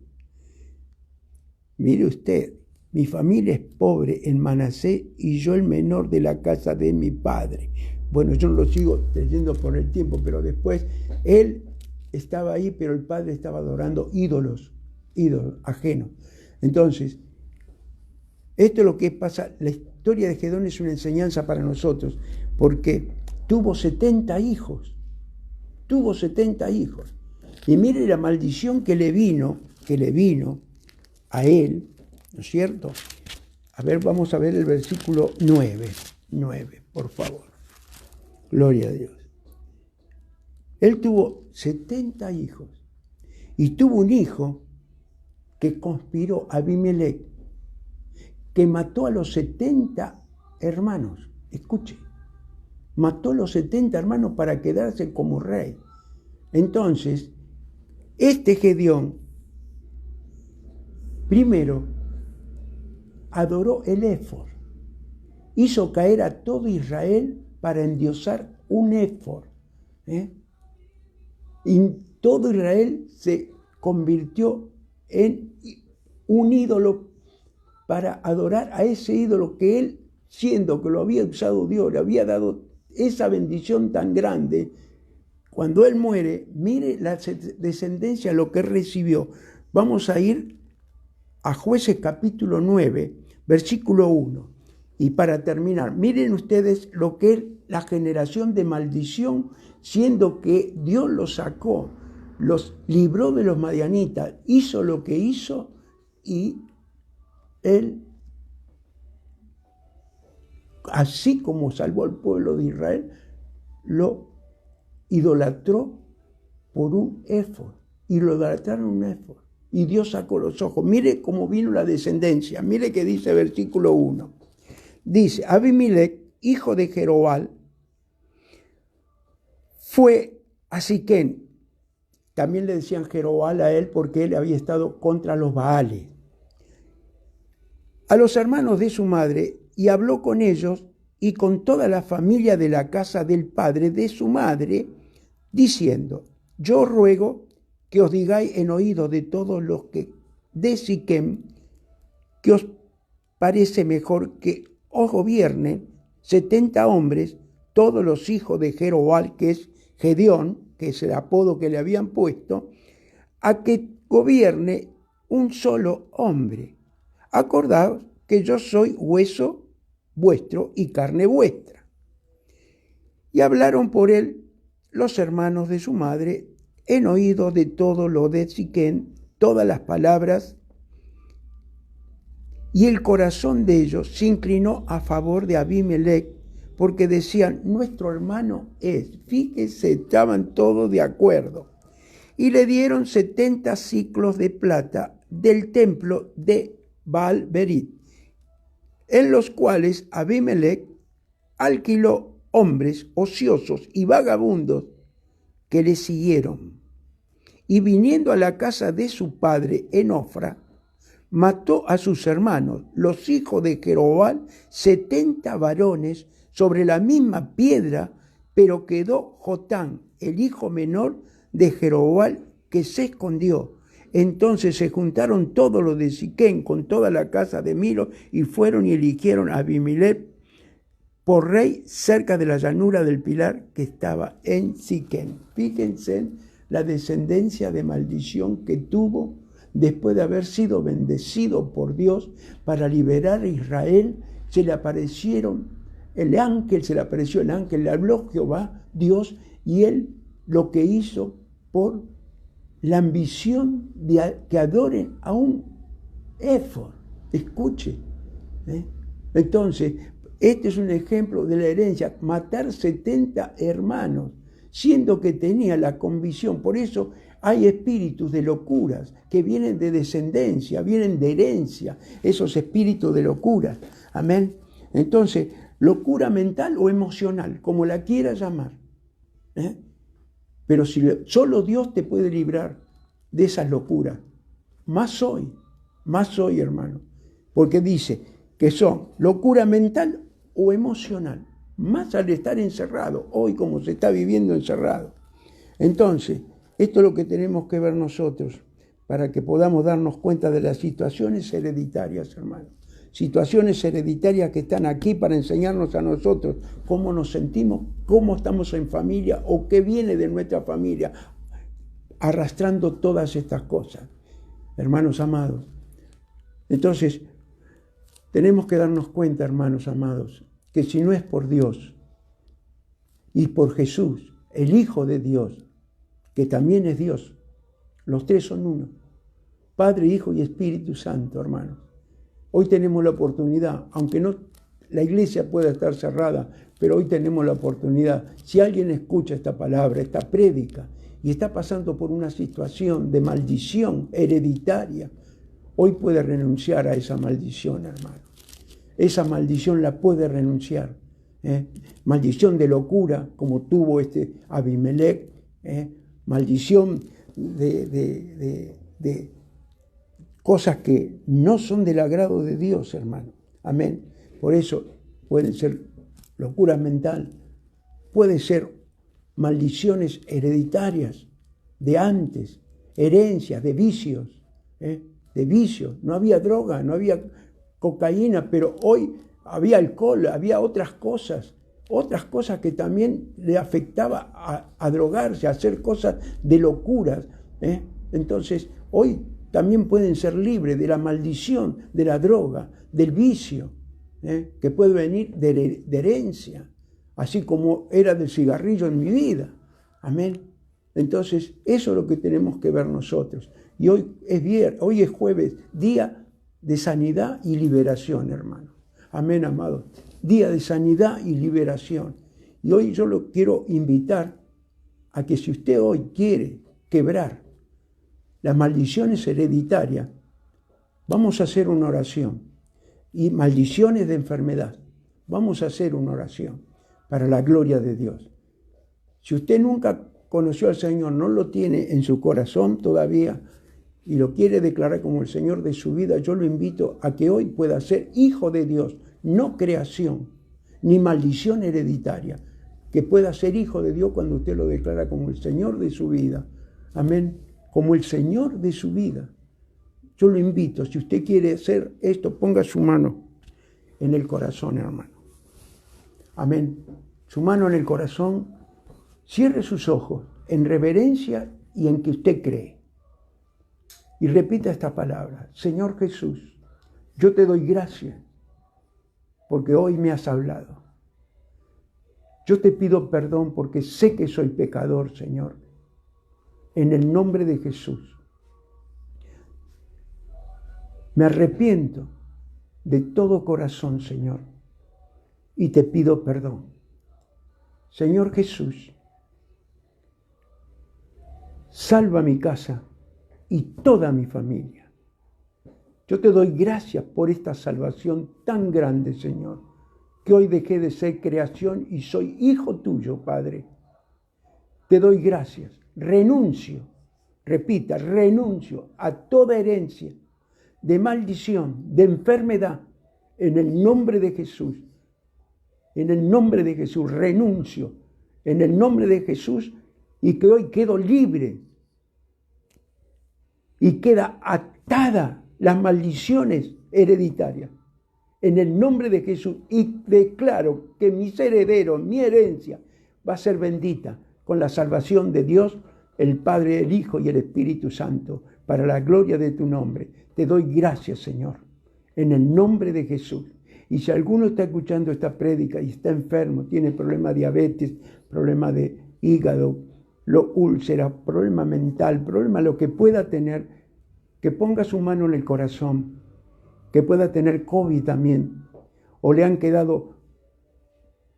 A: Mire usted, mi familia es pobre en Manasés y yo el menor de la casa de mi padre. Bueno, yo no lo sigo leyendo por el tiempo, pero después él estaba ahí, pero el padre estaba adorando ídolos ajenos. Entonces, esto es lo que pasa. La historia de Gedeón es una enseñanza para nosotros, porque tuvo 70 hijos. Y mire la maldición que le vino a él, ¿no es cierto? A ver, vamos a ver el versículo 9, por favor. Gloria a Dios. Él tuvo 70 hijos y tuvo un hijo que conspiró, Abimelech, que mató a los 70 hermanos. Escuche, mató a los 70 hermanos para quedarse como rey. Entonces, este Gedeón, primero, adoró el éfod, hizo caer a todo Israel para endiosar un éfod. Y todo Israel se convirtió en un ídolo para adorar a ese ídolo que él, siendo que lo había usado Dios, le había dado esa bendición tan grande. Cuando él muere, mire la descendencia, lo que recibió. Vamos a ir a Jueces capítulo 9, versículo 1. Y para terminar, miren ustedes lo que es la generación de maldición, siendo que Dios los sacó, los libró de los madianitas, hizo lo que hizo y él, así como salvó al pueblo de Israel, lo idolatró por un éfod, y lo idolatraron un éfod, y Dios sacó los ojos. Mire cómo vino la descendencia, mire que dice versículo 1. Dice: Abimelech, hijo de Jerobal, fue a Siquén. También le decían Jerobal a él porque él había estado contra los Baales. A los hermanos de su madre, y habló con ellos y con toda la familia de la casa del padre de su madre, diciendo: yo ruego que os digáis en oído de todos los que de Siquem, que os parece mejor que os gobiernen 70 hombres, todos los hijos de Jerobal, que es Gedeón, que es el apodo que le habían puesto, a que gobierne un solo hombre. Acordaos que yo soy hueso vuestro y carne vuestra. Y hablaron por él los hermanos de su madre en oído de todo lo de Siquén, todas las palabras, y el corazón de ellos se inclinó a favor de Abimelech, porque decían: nuestro hermano es. Fíjense, estaban todos de acuerdo. Y le dieron 70 siclos de plata del templo de Baal-Berit, en los cuales Abimelech alquiló hombres ociosos y vagabundos que le siguieron. Y viniendo a la casa de su padre en Ofra, mató a sus hermanos, los hijos de Jerobal, 70 varones sobre la misma piedra, pero quedó Jotán, el hijo menor de Jerobal, que se escondió. Entonces se juntaron todos los de Siquén con toda la casa de Milo y fueron y eligieron a Abimelech por rey cerca de la llanura del Pilar que estaba en Siquén. Fíjense la descendencia de maldición que tuvo después de haber sido bendecido por Dios para liberar a Israel. Se le aparecieron el ángel, se le apareció el ángel, le habló Jehová, Dios, y él lo que hizo por la ambición de que adoren a un éfod. Escuche. Entonces, este es un ejemplo de la herencia, matar 70 hermanos, siendo que tenía la convicción. Por eso hay espíritus de locuras que vienen de descendencia, vienen de herencia, esos espíritus de locura. Amén. Entonces, locura mental o emocional, como la quieras llamar. Pero si solo Dios te puede librar de esas locuras. Más hoy, hermano. Porque dice que son locura mental o emocional. Más al estar encerrado, hoy como se está viviendo encerrado. Entonces, esto es lo que tenemos que ver nosotros para que podamos darnos cuenta de las situaciones hereditarias, hermano. Situaciones hereditarias que están aquí para enseñarnos a nosotros cómo nos sentimos, cómo estamos en familia o qué viene de nuestra familia, arrastrando todas estas cosas. Hermanos amados. Entonces, tenemos que darnos cuenta, hermanos amados, que si no es por Dios y por Jesús, el Hijo de Dios, que también es Dios, los tres son uno, Padre, Hijo y Espíritu Santo, hermanos. Hoy tenemos la oportunidad, aunque no la iglesia pueda estar cerrada, pero hoy tenemos la oportunidad. Si alguien escucha esta palabra, esta prédica, y está pasando por una situación de maldición hereditaria, hoy puede renunciar a esa maldición, hermano. Esa maldición la puede renunciar. Maldición de locura, como tuvo Abimelech, maldición de cosas que no son del agrado de Dios, hermano. Amén. Por eso pueden ser locura mental, pueden ser maldiciones hereditarias de antes, herencias de vicios, de vicios. No había droga, no había cocaína, pero hoy había alcohol, había otras cosas que también le afectaba a drogarse, a hacer cosas de locuras. Entonces, hoy también pueden ser libres de la maldición, de la droga, del vicio, que puede venir de herencia, así como era del cigarrillo en mi vida. Amén. Entonces, eso es lo que tenemos que ver nosotros. Y hoy es jueves, día de sanidad y liberación, hermano. Amén, amado. Día de sanidad y liberación. Y hoy yo lo quiero invitar a que si usted hoy quiere quebrar las maldiciones hereditarias, vamos a hacer una oración. Y maldiciones de enfermedad, vamos a hacer una oración para la gloria de Dios. Si usted nunca conoció al Señor, no lo tiene en su corazón todavía y lo quiere declarar como el Señor de su vida, yo lo invito a que hoy pueda ser hijo de Dios, no creación, ni maldición hereditaria, que pueda ser hijo de Dios cuando usted lo declara como el Señor de su vida. Amén. Como el Señor de su vida. Yo lo invito, si usted quiere hacer esto, ponga su mano en el corazón, hermano. Amén. Su mano en el corazón, cierre sus ojos en reverencia y en que usted cree. Y repita esta palabra: Señor Jesús, yo te doy gracias porque hoy me has hablado. Yo te pido perdón porque sé que soy pecador, Señor. En el nombre de Jesús. Me arrepiento de todo corazón, Señor, y te pido perdón. Señor Jesús, salva mi casa y toda mi familia. Yo te doy gracias por esta salvación tan grande, Señor, que hoy dejé de ser creación y soy hijo tuyo, Padre. Te doy gracias. Renuncio, repita, renuncio a toda herencia de maldición, de enfermedad, en el nombre de Jesús. En el nombre de Jesús, renuncio, en el nombre de Jesús, y que hoy quedo libre y queda atada las maldiciones hereditarias. En el nombre de Jesús, y declaro que mis herederos, mi herencia, va a ser bendita con la salvación de Dios, el Padre, el Hijo y el Espíritu Santo, para la gloria de tu nombre. Te doy gracias, Señor, en el nombre de Jesús. Y si alguno está escuchando esta prédica y está enfermo, tiene problema de diabetes, problema de hígado, úlcera, problema mental, problema lo que pueda tener, que ponga su mano en el corazón, que pueda tener COVID también, o le han quedado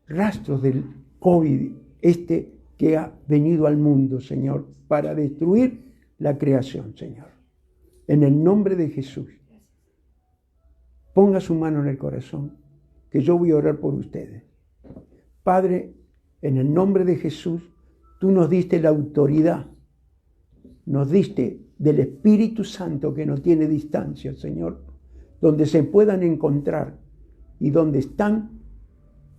A: rastros del COVID, que ha venido al mundo, Señor, para destruir la creación, Señor. En el nombre de Jesús, ponga su mano en el corazón, que yo voy a orar por ustedes. Padre, en el nombre de Jesús, tú nos diste la autoridad, nos diste del Espíritu Santo que no tiene distancia, Señor, donde se puedan encontrar y donde están,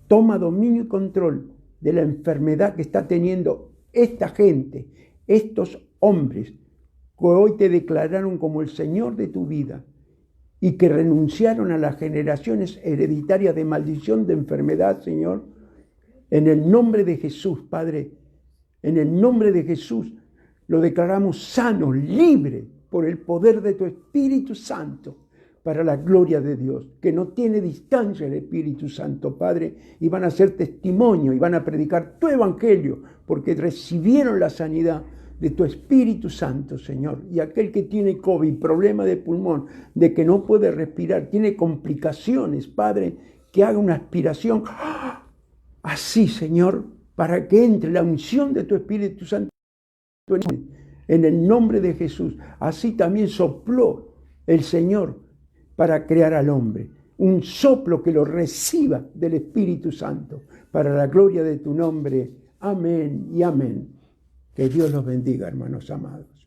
A: toma dominio y control de la enfermedad que está teniendo esta gente, estos hombres que hoy te declararon como el Señor de tu vida y que renunciaron a las generaciones hereditarias de maldición, de enfermedad, Señor. En el nombre de Jesús, Padre, en el nombre de Jesús, lo declaramos sano, libre, por el poder de tu Espíritu Santo, para la gloria de Dios, que no tiene distancia el Espíritu Santo, Padre, y van a ser testimonio, y van a predicar tu evangelio, porque recibieron la sanidad de tu Espíritu Santo, Señor. Y aquel que tiene COVID, problema de pulmón, de que no puede respirar, tiene complicaciones, Padre, que haga una aspiración, así, Señor, para que entre la unción de tu Espíritu Santo en el nombre de Jesús. Así también sopló el Señor para crear al hombre. Un soplo que lo reciba del Espíritu Santo, para la gloria de tu nombre. Amén y amén. Que Dios los bendiga, hermanos amados.